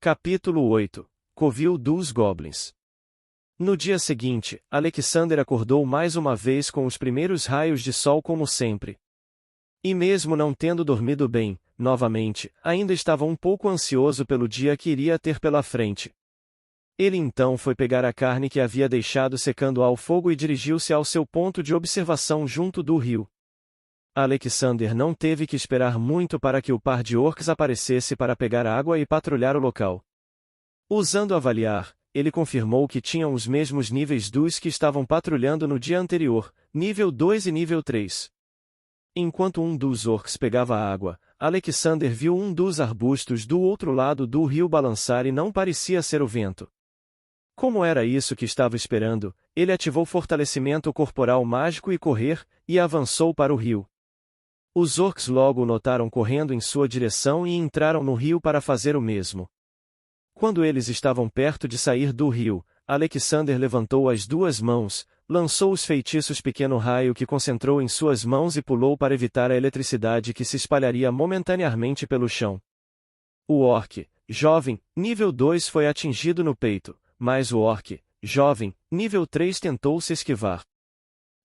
Capítulo 8. Covil dos Goblins. No dia seguinte, Alexander acordou mais uma vez com os primeiros raios de sol como sempre. E mesmo não tendo dormido bem, novamente, ainda estava um pouco ansioso pelo dia que iria ter pela frente. Ele então foi pegar a carne que havia deixado secando ao fogo e dirigiu-se ao seu ponto de observação junto do rio. Alexander não teve que esperar muito para que o par de orcs aparecesse para pegar água e patrulhar o local. Usando avaliar, ele confirmou que tinham os mesmos níveis dos que estavam patrulhando no dia anterior, nível 2 e nível 3. Enquanto um dos orcs pegava água, Alexander viu um dos arbustos do outro lado do rio balançar e não parecia ser o vento. Como era isso que estava esperando, ele ativou fortalecimento corporal mágico e correr, e avançou para o rio. Os orcs logo o notaram correndo em sua direção e entraram no rio para fazer o mesmo. Quando eles estavam perto de sair do rio, Alexander levantou as duas mãos, lançou os feitiços pequeno raio que concentrou em suas mãos e pulou para evitar a eletricidade que se espalharia momentaneamente pelo chão. O orc, jovem, nível 2 foi atingido no peito, mas o orc, jovem, nível 3 tentou se esquivar.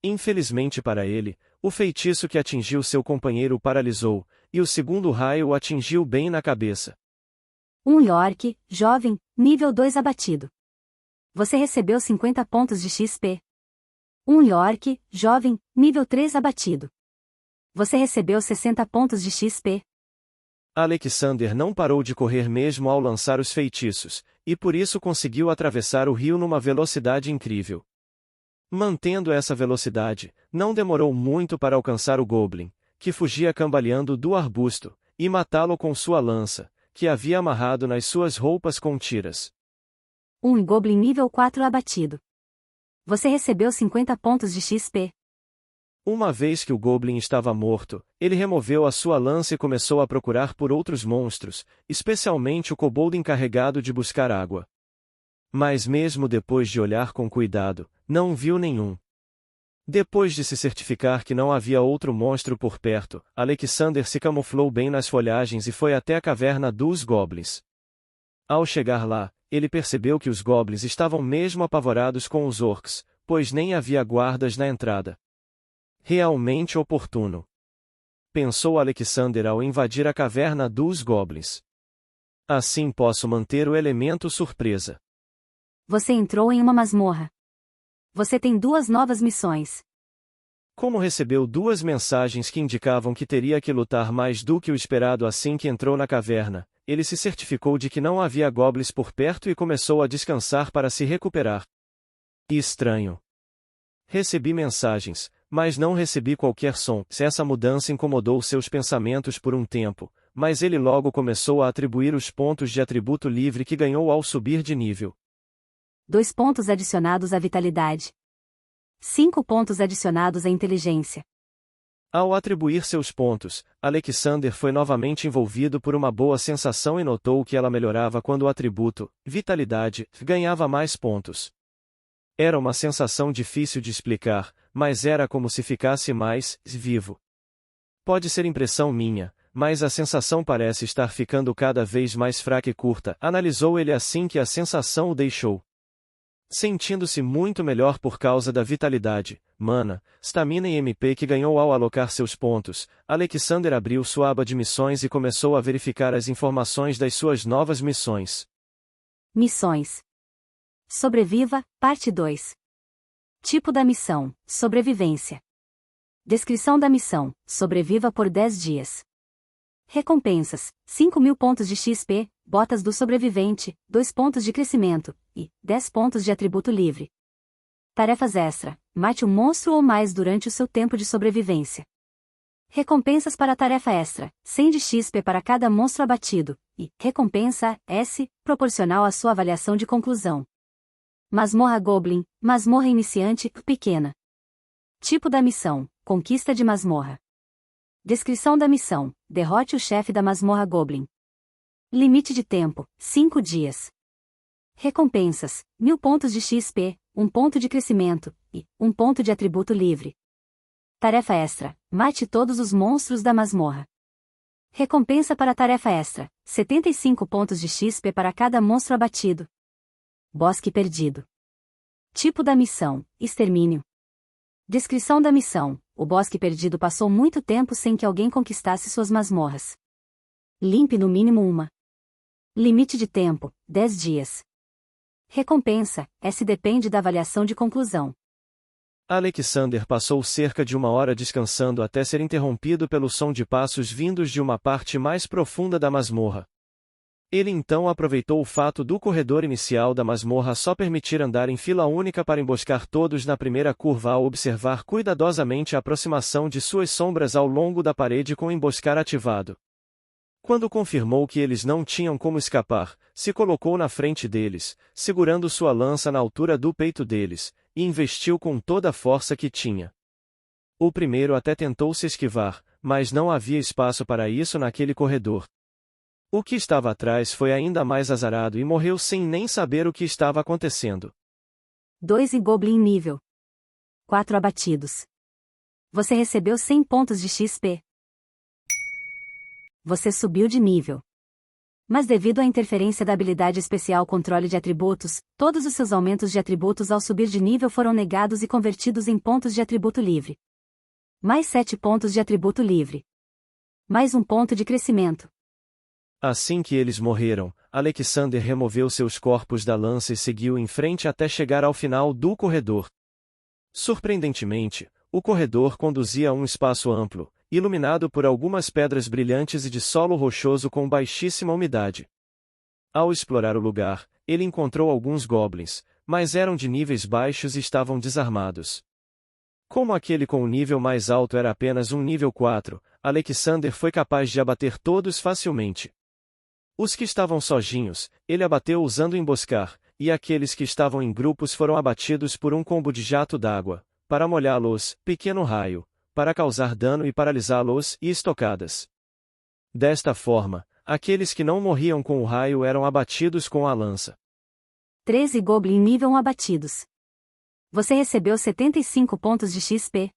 Infelizmente para ele, o feitiço que atingiu seu companheiro o paralisou, e o segundo raio o atingiu bem na cabeça. Um orc, jovem, nível 2 abatido. Você recebeu 50 pontos de XP. Um orc, jovem, nível 3 abatido. Você recebeu 60 pontos de XP. Alexander não parou de correr mesmo ao lançar os feitiços, e por isso conseguiu atravessar o rio numa velocidade incrível. Mantendo essa velocidade, não demorou muito para alcançar o Goblin, que fugia cambaleando do arbusto, e matá-lo com sua lança, que havia amarrado nas suas roupas com tiras. Um Goblin nível 4 abatido. Você recebeu 50 pontos de XP. Uma vez que o Goblin estava morto, ele removeu a sua lança e começou a procurar por outros monstros, especialmente o kobold encarregado de buscar água. Mas mesmo depois de olhar com cuidado, não viu nenhum. Depois de se certificar que não havia outro monstro por perto, Alexander se camuflou bem nas folhagens e foi até a caverna dos Goblins. Ao chegar lá, ele percebeu que os Goblins estavam mesmo apavorados com os orcs, pois nem havia guardas na entrada. Realmente oportuno, pensou Alexander ao invadir a caverna dos Goblins. Assim posso manter o elemento surpresa. Você entrou em uma masmorra. Você tem 2 novas missões. Como recebeu 2 mensagens que indicavam que teria que lutar mais do que o esperado assim que entrou na caverna, ele se certificou de que não havia goblins por perto e começou a descansar para se recuperar. Estranho. Recebi mensagens, mas não recebi qualquer som. Essa mudança incomodou seus pensamentos por um tempo, mas ele logo começou a atribuir os pontos de atributo livre que ganhou ao subir de nível. 2 pontos adicionados à vitalidade. 5 pontos adicionados à inteligência. Ao atribuir seus pontos, Alexander foi novamente envolvido por uma boa sensação e notou que ela melhorava quando o atributo, vitalidade, ganhava mais pontos. Era uma sensação difícil de explicar, mas era como se ficasse mais vivo. Pode ser impressão minha, mas a sensação parece estar ficando cada vez mais fraca e curta, analisou ele assim que a sensação o deixou. Sentindo-se muito melhor por causa da vitalidade, mana, stamina e MP que ganhou ao alocar seus pontos, Alexander abriu sua aba de missões e começou a verificar as informações das suas novas missões. Missões. Sobreviva, parte 2. Tipo da missão, sobrevivência. Descrição da missão, sobreviva por 10 dias. Recompensas, 5.000 pontos de XP, botas do sobrevivente, 2 pontos de crescimento, e 10 pontos de atributo livre. Tarefas extra, mate um monstro ou mais durante o seu tempo de sobrevivência. Recompensas para a tarefa extra, 100 de XP para cada monstro abatido, e recompensa S, proporcional à sua avaliação de conclusão. Masmorra Goblin, masmorra iniciante, pequena. Tipo da missão, conquista de masmorra. Descrição da missão, derrote o chefe da masmorra Goblin. Limite de tempo, 5 dias. Recompensas, 1.000 pontos de XP, 1 ponto de crescimento, e 1 ponto de atributo livre. Tarefa extra, mate todos os monstros da masmorra. Recompensa para tarefa extra: 75 pontos de XP para cada monstro abatido. Bosque perdido. Tipo da missão: extermínio. Descrição da missão: o bosque perdido passou muito tempo sem que alguém conquistasse suas masmorras. Limpe no mínimo uma. Limite de tempo: 10 dias. Recompensa: esse depende da avaliação de conclusão. Alexander passou cerca de 1 hora descansando até ser interrompido pelo som de passos vindos de uma parte mais profunda da masmorra. Ele então aproveitou o fato do corredor inicial da masmorra só permitir andar em fila única para emboscar todos na primeira curva ao observar cuidadosamente a aproximação de suas sombras ao longo da parede com o emboscar ativado. Quando confirmou que eles não tinham como escapar, se colocou na frente deles, segurando sua lança na altura do peito deles, e investiu com toda a força que tinha. O primeiro até tentou se esquivar, mas não havia espaço para isso naquele corredor. O que estava atrás foi ainda mais azarado e morreu sem nem saber o que estava acontecendo. 2 e Goblin nível 4 abatidos. Você recebeu 100 pontos de XP. Você subiu de nível. Mas devido à interferência da habilidade especial Controle de Atributos, todos os seus aumentos de atributos ao subir de nível foram negados e convertidos em pontos de atributo livre. Mais 7 pontos de atributo livre. Mais 1 ponto de crescimento. Assim que eles morreram, Alexander removeu seus corpos da lança e seguiu em frente até chegar ao final do corredor. Surpreendentemente, o corredor conduzia a um espaço amplo, iluminado por algumas pedras brilhantes e de solo rochoso com baixíssima umidade. Ao explorar o lugar, ele encontrou alguns goblins, mas eram de níveis baixos e estavam desarmados. Como aquele com o nível mais alto era apenas um nível 4, Alexander foi capaz de abater todos facilmente. Os que estavam sozinhos, ele abateu usando emboscar, e aqueles que estavam em grupos foram abatidos por um combo de jato d'água, para molhá-los, pequeno raio, para causar dano e paralisá-los, e estocadas. Desta forma, aqueles que não morriam com o raio eram abatidos com a lança. 13 Goblin nível 1 abatidos. Você recebeu 75 pontos de XP.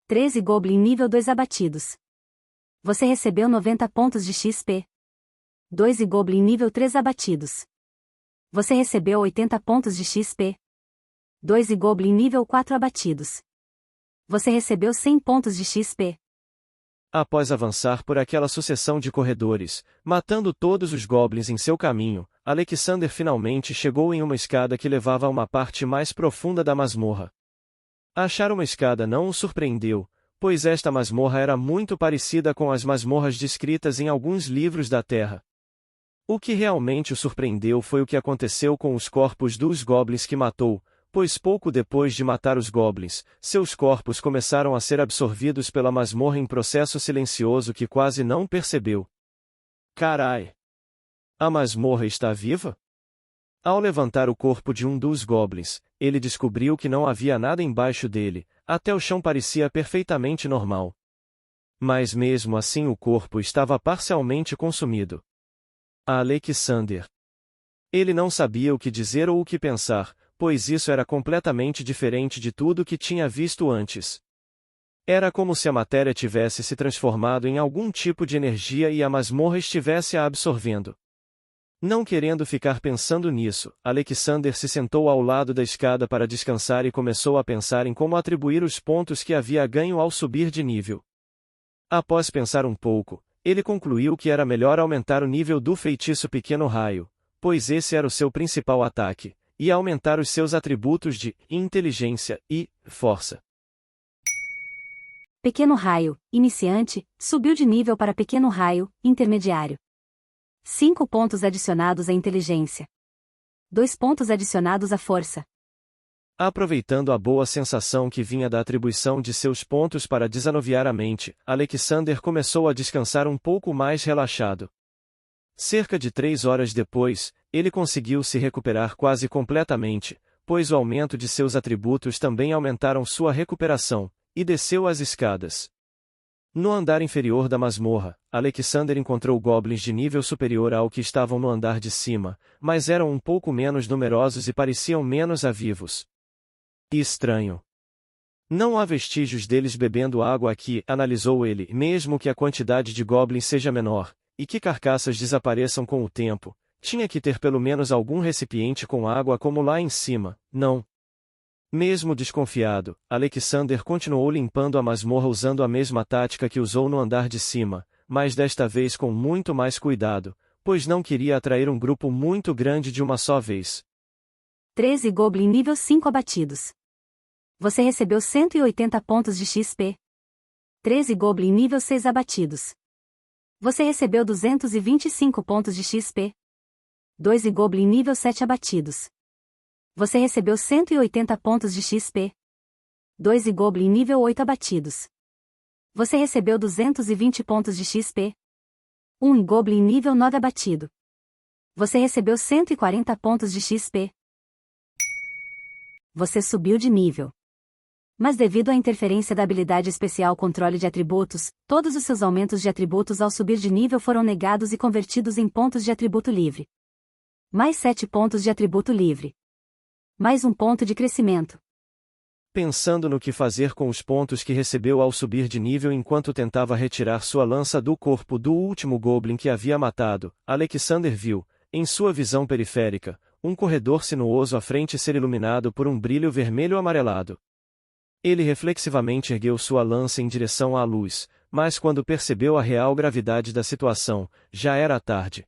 13 Goblin nível 2 abatidos. Você recebeu 90 pontos de XP. 2 e Goblin nível 3 abatidos. Você recebeu 80 pontos de XP. 2 e Goblin nível 4 abatidos. Você recebeu 100 pontos de XP. Após avançar por aquela sucessão de corredores, matando todos os goblins em seu caminho, Alexander finalmente chegou em uma escada que levava a uma parte mais profunda da masmorra. Achar uma escada não o surpreendeu, pois esta masmorra era muito parecida com as masmorras descritas em alguns livros da Terra. O que realmente o surpreendeu foi o que aconteceu com os corpos dos goblins que matou, pois pouco depois de matar os goblins, seus corpos começaram a ser absorvidos pela masmorra em processo silencioso que quase não percebeu. Carai! A masmorra está viva? Ao levantar o corpo de um dos goblins, ele descobriu que não havia nada embaixo dele, até o chão parecia perfeitamente normal. Mas mesmo assim o corpo estava parcialmente consumido. Alexander. Ele não sabia o que dizer ou o que pensar, pois isso era completamente diferente de tudo que tinha visto antes. Era como se a matéria tivesse se transformado em algum tipo de energia e a masmorra estivesse a absorvendo. Não querendo ficar pensando nisso, Alexander se sentou ao lado da escada para descansar e começou a pensar em como atribuir os pontos que havia ganho ao subir de nível. Após pensar um pouco, ele concluiu que era melhor aumentar o nível do feitiço Pequeno Raio, pois esse era o seu principal ataque, e aumentar os seus atributos de inteligência e força. Pequeno Raio, iniciante, subiu de nível para Pequeno Raio, intermediário. 5 pontos adicionados à inteligência. 2 pontos adicionados à força. Aproveitando a boa sensação que vinha da atribuição de seus pontos para desanuviar a mente, Alexander começou a descansar um pouco mais relaxado. Cerca de 3 horas depois, ele conseguiu se recuperar quase completamente, pois o aumento de seus atributos também aumentaram sua recuperação, e desceu as escadas. No andar inferior da masmorra, Alexander encontrou goblins de nível superior ao que estavam no andar de cima, mas eram um pouco menos numerosos e pareciam menos avivos. Estranho. Não há vestígios deles bebendo água aqui, analisou ele, mesmo que a quantidade de goblins seja menor, e que carcaças desapareçam com o tempo, tinha que ter pelo menos algum recipiente com água como lá em cima, não? Mesmo desconfiado, Alexander continuou limpando a masmorra usando a mesma tática que usou no andar de cima, mas desta vez com muito mais cuidado, pois não queria atrair um grupo muito grande de uma só vez. 13 Goblin nível 5 abatidos. Você recebeu 180 pontos de XP. 13 Goblin nível 6 abatidos. Você recebeu 225 pontos de XP. 2 Goblin nível 7 abatidos. Você recebeu 180 pontos de XP. 2 Goblin nível 8 abatidos. Você recebeu 220 pontos de XP. 1 Goblin nível 9 abatido. Você recebeu 140 pontos de XP. Você subiu de nível. Mas devido à interferência da habilidade especial Controle de Atributos, todos os seus aumentos de atributos ao subir de nível foram negados e convertidos em pontos de atributo livre. Mais 7 pontos de atributo livre. Mais 1 ponto de crescimento. Pensando no que fazer com os pontos que recebeu ao subir de nível enquanto tentava retirar sua lança do corpo do último Goblin que havia matado, Alexander viu, em sua visão periférica, um corredor sinuoso à frente ser iluminado por um brilho vermelho amarelado. Ele reflexivamente ergueu sua lança em direção à luz, mas quando percebeu a real gravidade da situação, já era tarde.